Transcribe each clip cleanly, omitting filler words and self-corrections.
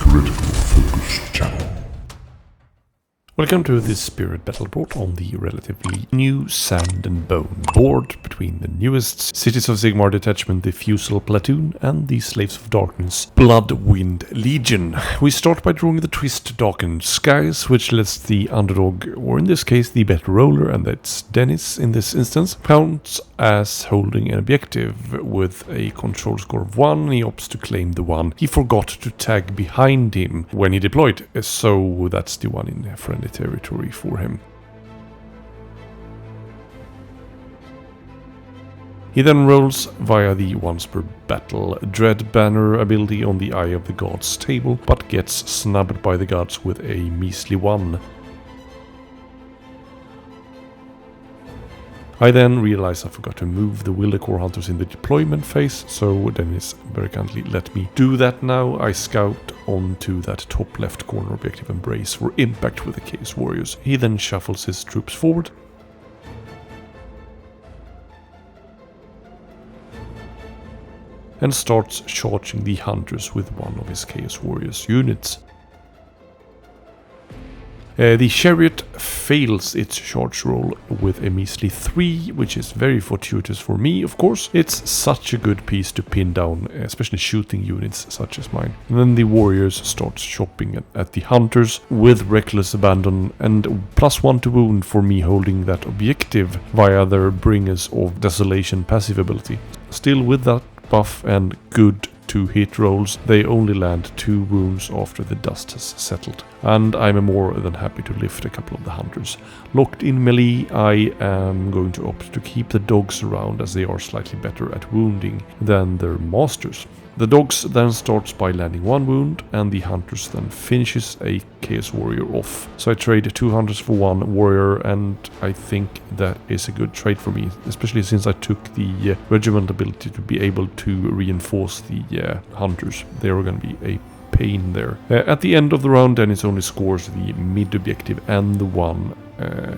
Critical Focus channel. Welcome to this Spirit Battle report on the relatively new Sand and Bone board between the newest Cities of Sigmar detachment, the Fusil-Platoon, and the Slaves of Darkness, Bloodwind Legion. We start by drawing the twist Darkened Skies, which lets the underdog, or in this case the better roller, and that's Dennis in this instance, counts as holding an objective with a control score of 1. He opts to claim the one he forgot to tag behind him when he deployed, so that's the one in friendly territory for him. He then rolls via the once per battle Dread Banner ability on the Eye of the Gods table, but gets snubbed by the gods with a measly 1. I then realize I forgot to move the Wildercore Hunters in the deployment phase, so Dennis very kindly let me do that now. I scout onto that top left corner objective and brace for impact with the Chaos Warriors. He then shuffles his troops forward. And starts charging the Hunters with one of his Chaos Warriors units. The Chariot fails its charge roll with a measly 3, which is very fortuitous for me, of course. It's such a good piece to pin down, especially shooting units such as mine. And then the Warriors start chopping at the Hunters with reckless abandon, and +1 to wound for me holding that objective via their Bringers of Desolation passive ability. Still with that buff and good 2-hit rolls, they only land 2 wounds after the dust has settled, and I'm more than happy to lift a couple of the Hunters. Locked in melee, I am going to opt to keep the dogs around as they are slightly better at wounding than their masters. The dogs then starts by landing 1 wound, and the Hunters then finishes a Chaos Warrior off. So I trade 2 Hunters for 1 Warrior, and I think that is a good trade for me, especially since I took the regiment ability to be able to reinforce the Hunters. They are going to be a pain there. At the end of the round, Dennis only scores the mid objective and the one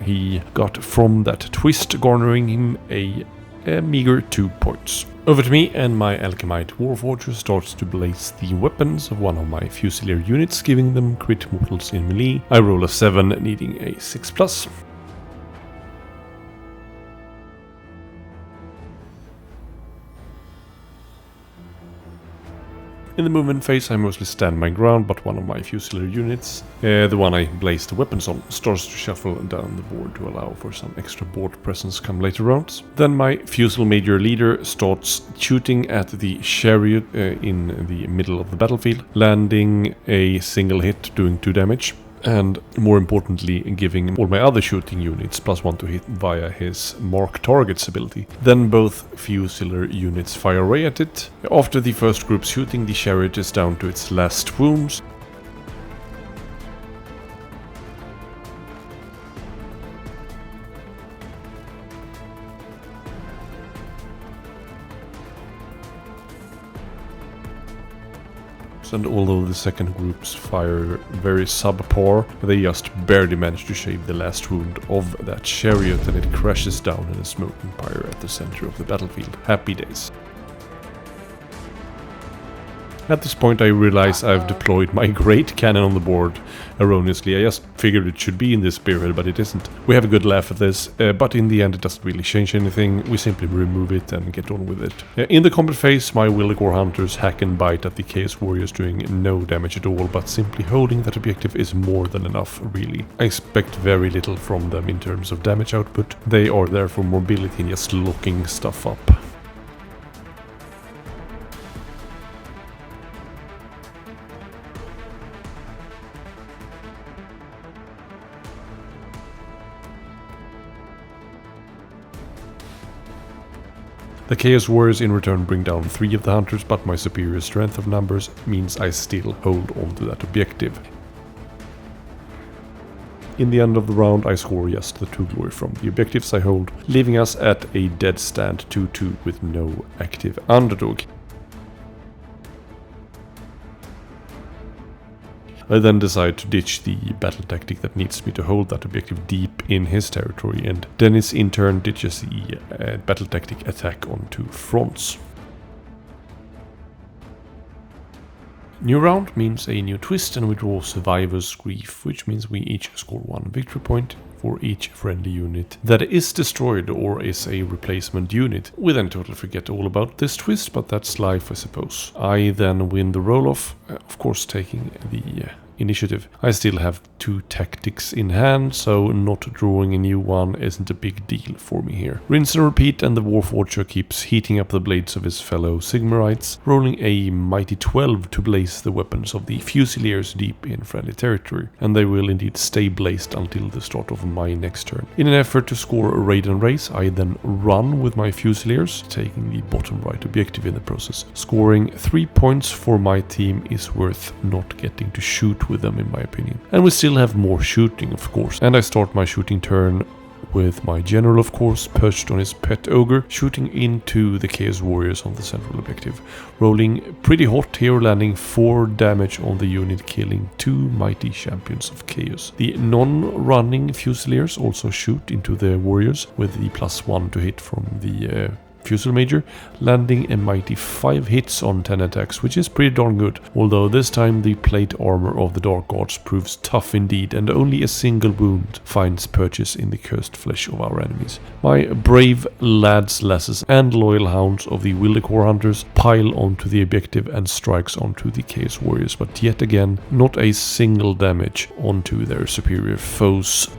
he got from that twist, garnering him a meager 2 points. Over to me, and my Alchemite Warforger starts to blaze the weapons of one of my Fusilier units, giving them crit mortals in melee. I roll a 7, needing a 6+. In the movement phase, I mostly stand my ground, but one of my Fusilier units, the one I blazed the weapons on, starts to shuffle down the board to allow for some extra board presence come later rounds. Then my Fusil Major Leader starts shooting at the Chariot in the middle of the battlefield, landing a single hit, doing 2 damage. And more importantly, giving all my other shooting units +1 to hit via his Mark Targets ability. Then both Fusilier units fire away at it. After the first group shooting, the Chariot is down to its last wounds. And although the second groups fire very subpar, they just barely manage to shave the last wound of that Chariot, and it crashes down in a smoking pyre at the center of the battlefield. Happy days. At this point I realize I've deployed my Great Cannon on the board erroneously. I just figured it should be in this Spearhead, but it isn't. We have a good laugh at this, but in the end it doesn't really change anything. We simply remove it and get on with it. In the combat phase, my Wildercore Hunters hack and bite at the Chaos Warriors, doing no damage at all, but simply holding that objective is more than enough, really. I expect very little from them in terms of damage output. They are there for mobility and just locking stuff up. The Chaos Warriors in return bring down 3 of the Hunters, but my superior strength of numbers means I still hold on to that objective. In the end of the round, I score just the 2 glory from the objectives I hold, leaving us at a dead stand 2-2 with no active underdog. I then decide to ditch the battle tactic that needs me to hold that objective deep in his territory, and Dennis in turn ditches the battle tactic attack on 2 fronts. New round means a new twist, and we draw Survivor's Grief, which means we each score 1 victory point for each friendly unit that is destroyed or is a replacement unit. We then totally forget all about this twist, but that's life, I suppose. I then win the roll-off, of course taking the initiative. I still have 2 tactics in hand, so not drawing a new one isn't a big deal for me here. Rinse and repeat, and the Warforger keeps heating up the blades of his fellow Sigmarites, rolling a mighty 12 to blaze the weapons of the Fusiliers deep in friendly territory, and they will indeed stay blazed until the start of my next turn. In an effort to score a raid and race, I then run with my Fusiliers, taking the bottom right objective in the process. Scoring 3 points for my team is worth not getting to shoot with them, in my opinion. And we still have more shooting, of course. And I start my shooting turn with my general, of course, perched on his pet ogre, shooting into the Chaos Warriors on the central objective. Rolling pretty hot here, landing 4 damage on the unit, killing 2 mighty champions of chaos. The non-running Fusiliers also shoot into the warriors with the +1 to hit from the Fusil Major, landing a mighty 5 hits on 10 attacks, which is pretty darn good, although this time the plate armor of the Dark Gods proves tough indeed, and only a single wound finds purchase in the cursed flesh of our enemies. My brave lads, lasses and loyal hounds of the Wildercore Hunters pile onto the objective and strikes onto the Chaos Warriors, but yet again not a single damage onto their superior foes.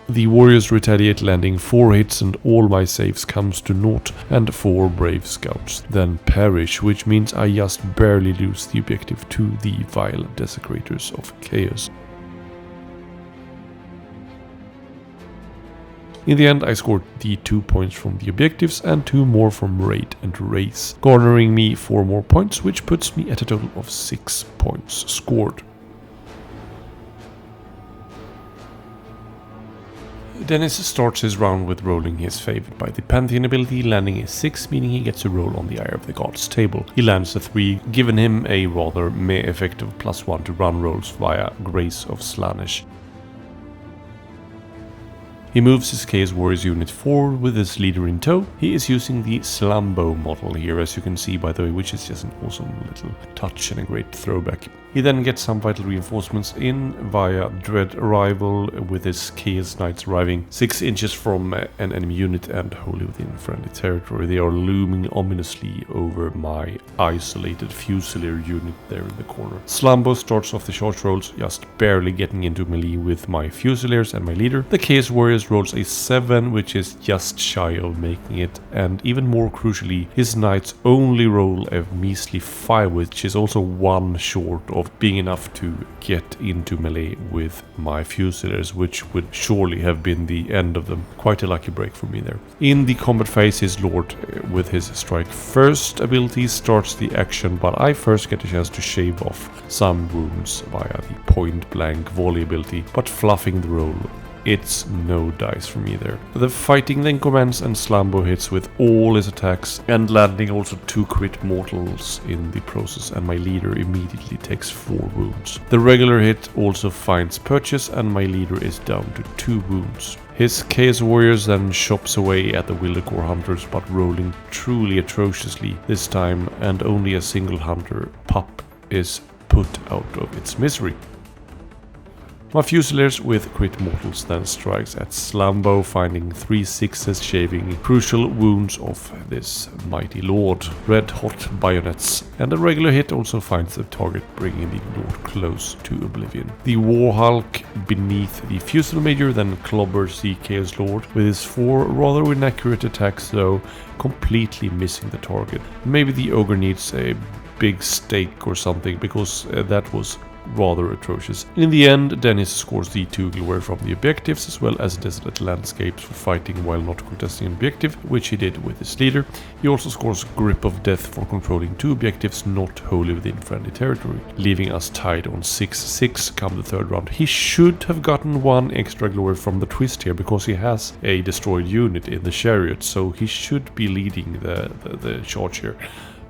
The warriors retaliate, landing 4 hits, and all my saves comes to naught, and 4 brave scouts then perish, which means I just barely lose the objective to the vile desecrators of chaos. In the end, I scored the 2 points from the objectives and 2 more from raid and race, garnering me 4 more points, which puts me at a total of 6 points scored. Dennis starts his round with rolling his favored by the Pantheon ability, landing a 6, meaning he gets a roll on the Eye of the Gods table. He lands a 3, giving him a rather meh effect of +1 to run rolls via Grace of Slaanesh. He moves his Chaos Warriors unit forward with his leader in tow. He is using the Slambo model here, as you can see by the way, which is just an awesome little touch and a great throwback. He then gets some vital reinforcements in via Dread Arrival, with his Chaos Knights arriving 6 inches from an enemy unit and wholly within friendly territory. They are looming ominously over my isolated Fusilier unit there in the corner. Slambo starts off the charge rolls, just barely getting into melee with my Fusiliers and my leader. The Chaos Warriors rolls a 7, which is just shy of making it, and even more crucially, his Knights only roll a measly 5, which is also 1 short of being enough to get into melee with my Fusiliers, which would surely have been the end of them. Quite a lucky break for me there. In the combat phase, his Lord with his Strike First ability starts the action, but I first get a chance to shave off some wounds via the point blank volley ability, but fluffing the roll. It's no dice for me there. The fighting then commences, and Slambo hits with all his attacks and landing also 2 crit mortals in the process, and my leader immediately takes 4 wounds. The regular hit also finds purchase, and my leader is down to 2 wounds. His Chaos Warriors then chops away at the Wildercore Hunters, but rolling truly atrociously this time, and only a single hunter pup is put out of its misery. My Fusiliers with crit mortals then strikes at Slambo, finding 3 6s, shaving crucial wounds off this mighty lord. Red hot bayonets, and a regular hit also finds the target, bringing the lord close to oblivion. The War Hulk beneath the Fusil Major then clobbers the Chaos Lord with his 4 rather inaccurate attacks, though completely missing the target. Maybe the ogre needs a big stake or something, because that was rather atrocious. In the end, Dennis scores the 2 glory from the objectives, as well as desolate landscapes for fighting while not contesting an objective, which he did with his leader. He also scores Grip of Death for controlling 2 objectives not wholly within friendly territory, leaving us tied on 6-6 come the 3rd round. He should have gotten 1 extra glory from the twist here, because he has a destroyed unit in the chariot, so he should be leading the charge here.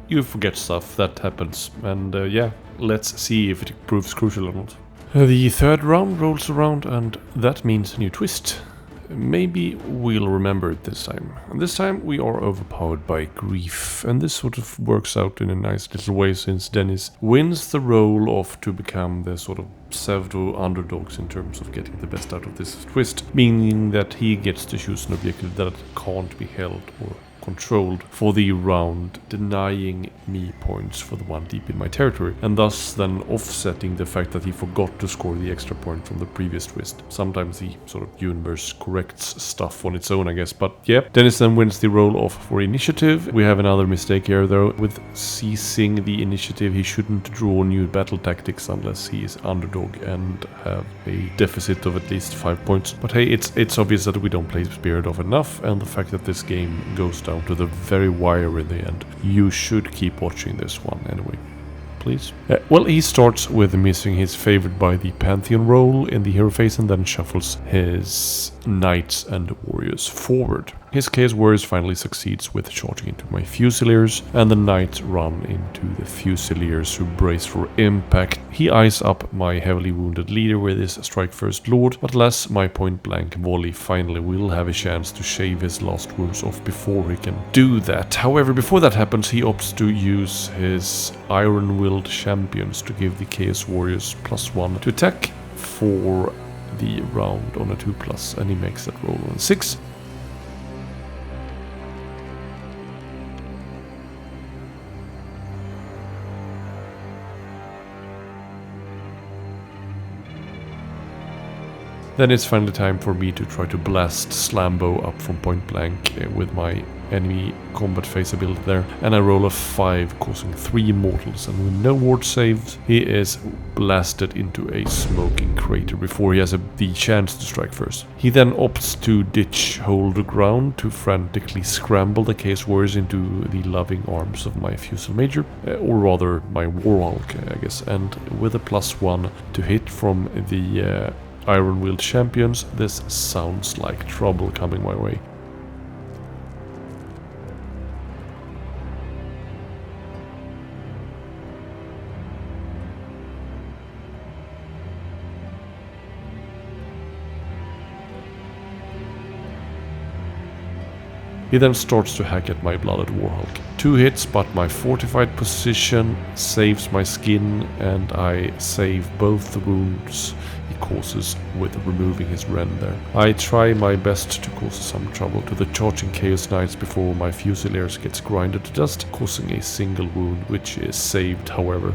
You forget stuff, that happens, and yeah, let's see if it proves crucial or not. The 3rd round rolls around, and that means a new twist. maybe we'll remember it this time. And this time we are overpowered by grief, and this sort of works out in a nice little way since Dennis wins the role of to become the sort of pseudo underdogs in terms of getting the best out of this twist, meaning that he gets to choose an objective that can't be held or controlled for the round, denying me points for the one deep in my territory, and thus then offsetting the fact that he forgot to score the extra point from the previous twist. Sometimes the sort of universe corrects stuff on its own, I guess, but yeah. Dennis then wins the roll off for initiative. We have another mistake here though. With seizing the initiative, he shouldn't draw new battle tactics unless he is underdog and have a deficit of at least 5 points. But hey, it's obvious that we don't play Spearhead off enough, and the fact that this game goes down to the very wire in the end. You should keep watching this one anyway. Please. Well, he starts with missing his favorite by the Pantheon roll in the hero phase and then shuffles his knights and warriors forward. His Chaos Warriors finally succeeds with charging into my Fusiliers, and the knights run into the Fusiliers who brace for impact. He eyes up my heavily wounded leader with his Strike First Lord, but alas, my point blank volley finally will have a chance to shave his last wounds off before he can do that. However, before that happens, he opts to use his Iron-Willed Champions to give the Chaos Warriors +1 to attack for the round on a 2+, and he makes that roll on a 6. Then it's finally time for me to try to blast Slambo up from point blank with my enemy combat phase ability there, and I roll a 5, causing 3 mortals, and with no ward saves, he is blasted into a smoking crater before he has the chance to strike first. He then opts to ditch hold ground to frantically scramble the Chaos Warriors into the loving arms of my Fusil Major, or rather my Warhawk, I guess, and with a +1 to hit from the Iron-Willed Champions, this sounds like trouble coming my way. He then starts to hack at my blooded Warhawk. 2 hits, but my fortified position saves my skin, and I save both the wounds he causes with removing his Ren there. I try my best to cause some trouble to the charging Chaos Knights before my Fusiliers gets grinded to dust, causing a single wound, which is saved however.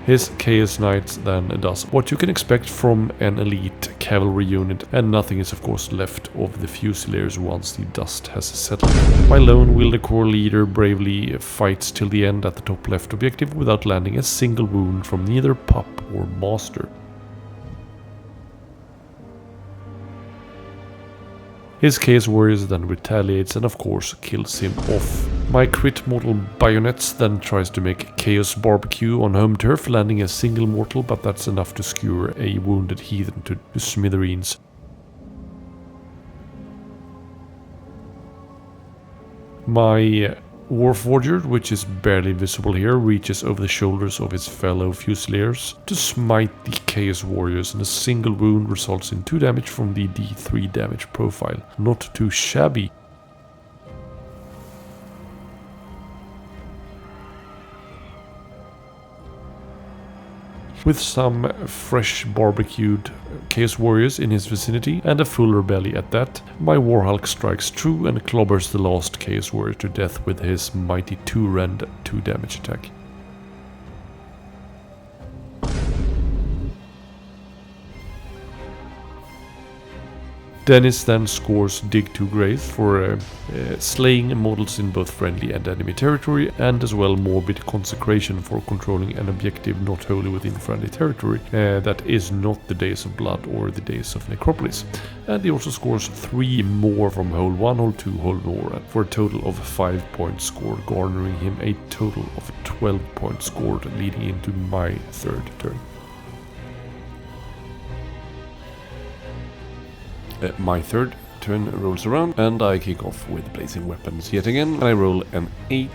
His Chaos Knights then does what you can expect from an elite cavalry unit, and nothing is of course left of the Fusiliers once the dust has settled. My lone Wilder Corps leader bravely fights till the end at the top left objective without landing a single wound from neither pup or master. His Chaos Warriors then retaliates and of course kills him off. My crit mortal Bayonets then tries to make Chaos Barbecue on home turf, landing a single mortal, but that's enough to skewer a wounded heathen to smithereens. My Warforger, which is barely visible here, reaches over the shoulders of his fellow Fusiliers to smite the Chaos Warriors, and a single wound results in 2 damage from the D3 damage profile. Not too shabby. With some fresh barbecued Chaos Warriors in his vicinity, and a fuller belly at that, my Warhulk strikes true and clobbers the last Chaos Warrior to death with his mighty 2-rend 2 damage attack. Dennis then scores Dig 2 Grace for slaying models in both friendly and enemy territory, and as well Morbid Consecration for controlling an objective not wholly within friendly territory, that is not the Days of Blood or the Days of Necropolis. And he also scores 3 more from Hole 1, Hole 2, Hole Nora, for a total of 5 points scored, garnering him a total of 12 points scored, leading into my 3rd turn. My 3rd turn rolls around, and I kick off with blazing weapons yet again. I roll an 8,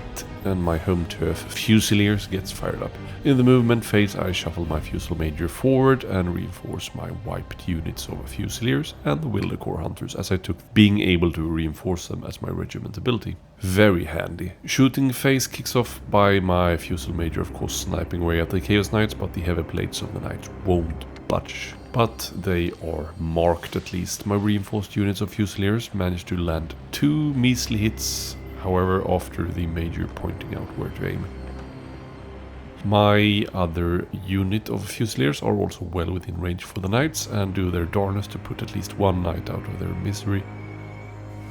and my home turf Fusiliers gets fired up. In the movement phase, I shuffle my Fusil Major forward and reinforce my wiped units of Fusiliers and the Wilder Core Hunters, as I took being able to reinforce them as my regiment ability. Very handy. Shooting phase kicks off by my Fusil Major, of course, sniping away at the Chaos Knights, but the heavy plates of the Knights won't budge. But they are marked at least. My reinforced units of Fusiliers managed to land 2 measly hits, however, after the Major pointing out where to aim. My other unit of Fusiliers are also well within range for the Knights and do their darnest to put at least one Knight out of their misery,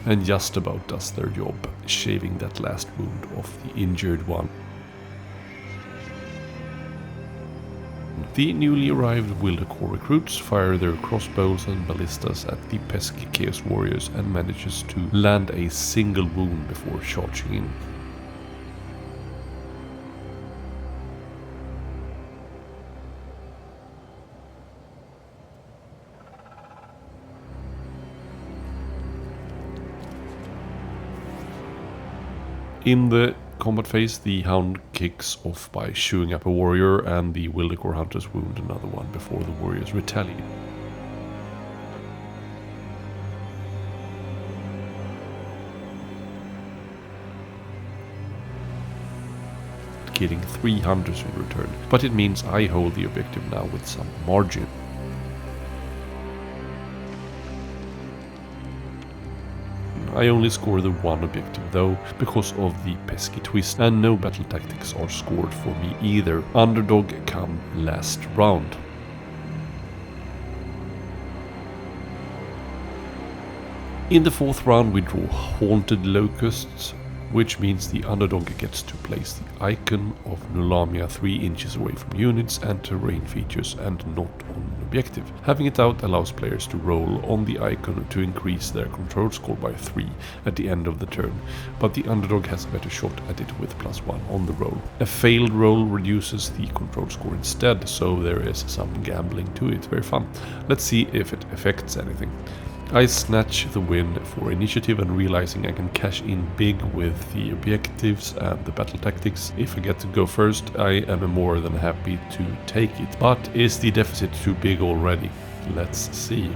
and just about does their job, shaving that last wound off the injured one. The newly arrived Wilder Core recruits fire their crossbows and ballistas at the pesky Chaos Warriors and manages to land a single wound before charging in. In the combat phase, the Hound kicks off by shooing up a warrior, and the Wilder Core Hunters wound another one before the warriors retaliate. Killing 3 hunters in return, but it means I hold the objective now with some margin. I only score the one objective though, because of the pesky twist, and no battle tactics are scored for me either. Underdog come last round. In the 4th round we draw Haunted Locusts, which means the underdog gets to place the icon of Nulamia 3 inches away from units and terrain features and not on an objective. Having it out allows players to roll on the icon to increase their control score by 3 at the end of the turn, but the underdog has a better shot at it with +1 on the roll. A failed roll reduces the control score instead, so there is some gambling to it. Very fun. Let's see if it affects anything. I snatch the win for initiative, and realizing I can cash in big with the objectives and the battle tactics if I get to go first, I am more than happy to take it. But is the deficit too big already? Let's see.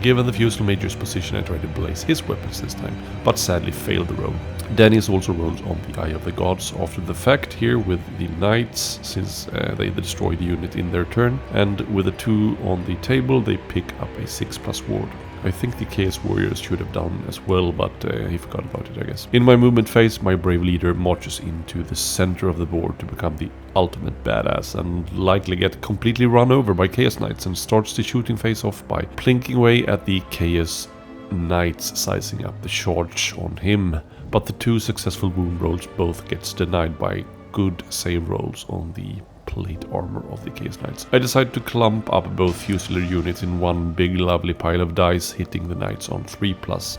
Given the Fusil Major's position, I tried to blaze his weapons this time, but sadly failed the roll. Dennis also rolls on the Eye of the Gods after the fact here with the Knights, since they destroy the unit in their turn, and with a 2 on the table they pick up a 6+ ward. I think the Chaos Warriors should have done as well, but he forgot about it, I guess. In my movement phase, my brave leader marches into the center of the board to become the ultimate badass and likely get completely run over by Chaos Knights, and starts the shooting phase off by plinking away at the Chaos Knights, sizing up the charge on him. But the 2 successful wound rolls both gets denied by good save rolls on the plate armor of the Chaos Knights. I decide to clump up both Fusilier units in one big lovely pile of dice, hitting the Knights on 3+.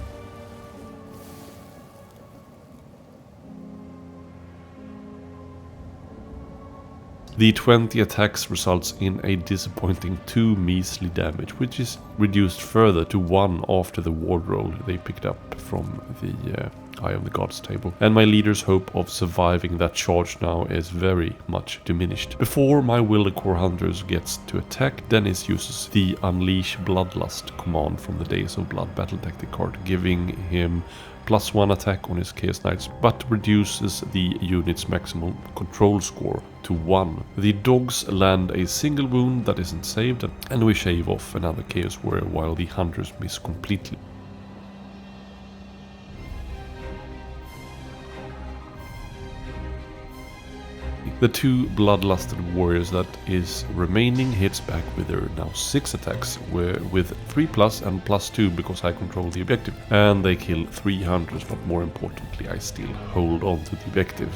The 20 attacks results in a disappointing 2 measly damage, which is reduced further to 1 after the ward roll they picked up from the Eye of the Gods table, and my leader's hope of surviving that charge now is very much diminished. Before my Wilder Core Hunters gets to attack, Dennis uses the Unleash Bloodlust command from the Days of Blood battle tactic card, giving him +1 attack on his Chaos Knights, but reduces the unit's maximum control score to 1. The dogs land a single wound that isn't saved, and we shave off another Chaos Warrior while the Hunters miss completely. The 2 bloodlusted warriors that is remaining hits back with their now 6 attacks, with 3+ and +2 because I control the objective. And they kill 3 hunters, but more importantly I still hold on to the objective.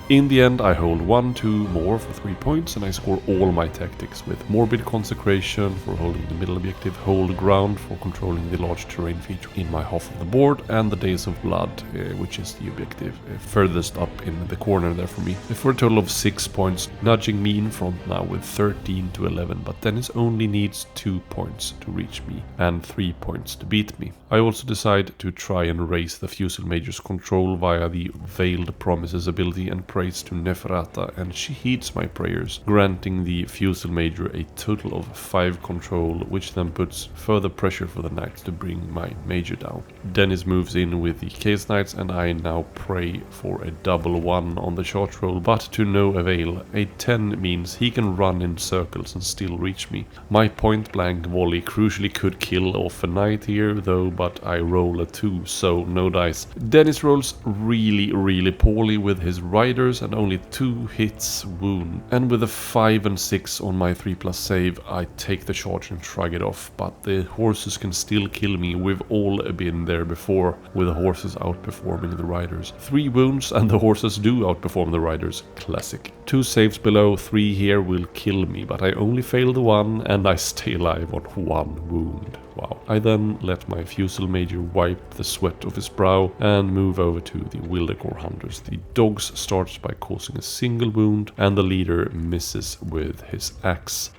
In the end, I hold 1-2 more for 3 points, and I score all my tactics with Morbid Consecration for holding the middle objective, Hold Ground for controlling the large terrain feature in my half of the board, and the Days of Blood, which is the objective furthest up in the corner there for me, for a total of 6 points, nudging me in front now with 13 to 11, but Dennis only needs 2 points to reach me and 3 points to beat me. I also decide to try and raise the Fusil Major's control via the Veiled Promises ability and prays to Neferata, and she heeds my prayers, granting the Fusil Major a total of 5 control, which then puts further pressure for the knights to bring my major down. Dennis moves in with the Chaos Knights, and I now pray for a double 1 on the charge roll, but to no avail. A 10 means he can run in circles and still reach me. My point blank volley crucially could kill off a knight here though, but I roll a 2, so no dice. Dennis rolls really poorly with his riders and only 2 hits wound. And with a 5 and 6 on my 3+ save, I take the charge and shrug it off, but the horses can still kill me. We've all been there before, with the horses outperforming the riders. 3 wounds and the horses do outperform the riders. Classic. 2 saves below, 3 here will kill me, but I only fail the 1 and I stay alive on 1 wound. Wow. I then let my Fusil Major wipe the sweat off his brow and move over to the Wildegor Hunters. The dogs starts by causing a single wound, and the leader misses with his axe.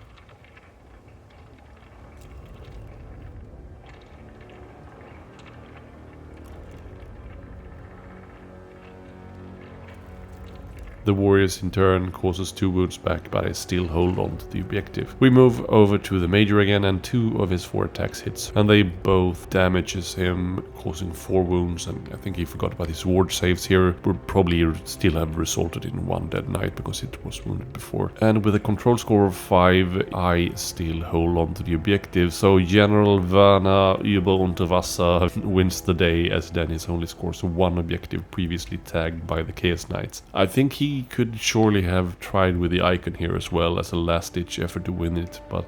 The warriors in turn causes 2 wounds back, but I still hold on to the objective. We move over to the major again, and 2 of his 4 attacks hits, and they both damages him, causing 4 wounds, and I think he forgot about his ward saves here. Would probably still have resulted in 1 dead knight because it was wounded before. And with a control score of 5, I still hold on to the objective, so General Werner Über unter Wasser wins the day, as Dennis only scores 1 objective previously tagged by the Chaos Knights. I think he could surely have tried with the icon here as well as a last-ditch effort to win it, but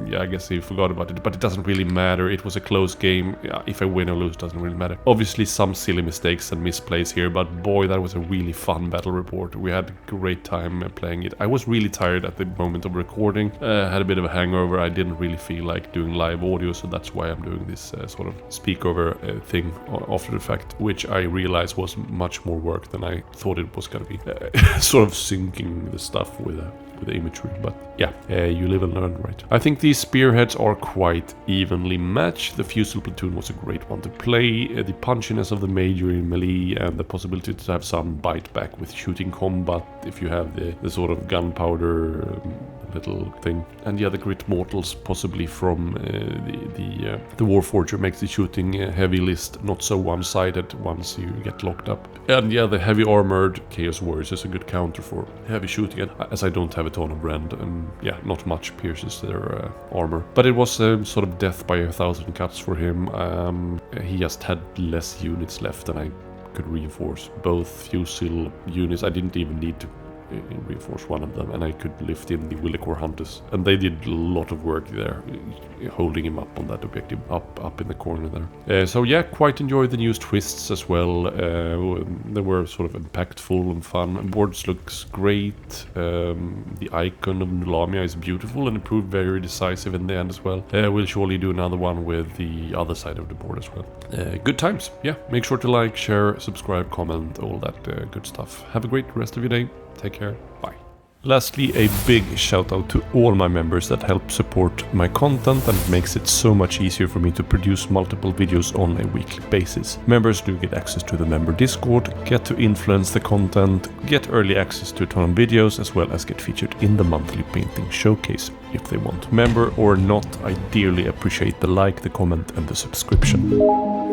yeah, I guess he forgot about it. But it doesn't really matter. It was a close game. If I win or lose doesn't really matter. Obviously some silly mistakes and misplays here, but boy, that was a really fun battle report. We had a great time playing it. I was really tired at the moment of recording. Had a bit of a hangover. I didn't really feel like doing live audio, so that's why I'm doing this sort of speak over thing after the fact, which I realized was much more work than I thought it was going to be. Sort of syncing the stuff with the imagery, but yeah, you live and learn, right? I think these spearheads are quite evenly matched. The Fusil-Platoon was a great one to play. The punchiness of the major in melee and the possibility to have some bite back with shooting combat if you have the sort of gunpowder little thing. And yeah, the Grit Mortals possibly from the Warforger makes the shooting heavy list not so one-sided once you get locked up. And yeah, the heavy armored Chaos Warriors is a good counter for heavy shooting, as I don't have a ton of brand, and yeah, not much pierces their armor. But it was sort of death by 1,000 cuts for him. He just had less units left than I could reinforce. Both Fusil units, I didn't even need to reinforce one of them, and I could lift in the Wildegor Hunters, and they did a lot of work there, holding him up on that objective, up in the corner there. So yeah, quite enjoyed the new twists as well. They were sort of impactful and fun. Boards looks great. The icon of Nulamia is beautiful, and it proved very decisive in the end as well. We'll surely do another one with the other side of the board as well. Good times. Yeah, make sure to like, share, subscribe, comment, all that good stuff. Have a great rest of your day. Take care. Bye. Lastly, a big shout out to all my members that help support my content and makes it so much easier for me to produce multiple videos on a weekly basis. Members do get access to the member Discord, get to influence the content, get early access to a ton of videos, as well as get featured in the monthly painting showcase if they want. Member or not, I dearly appreciate the like, the comment and the subscription.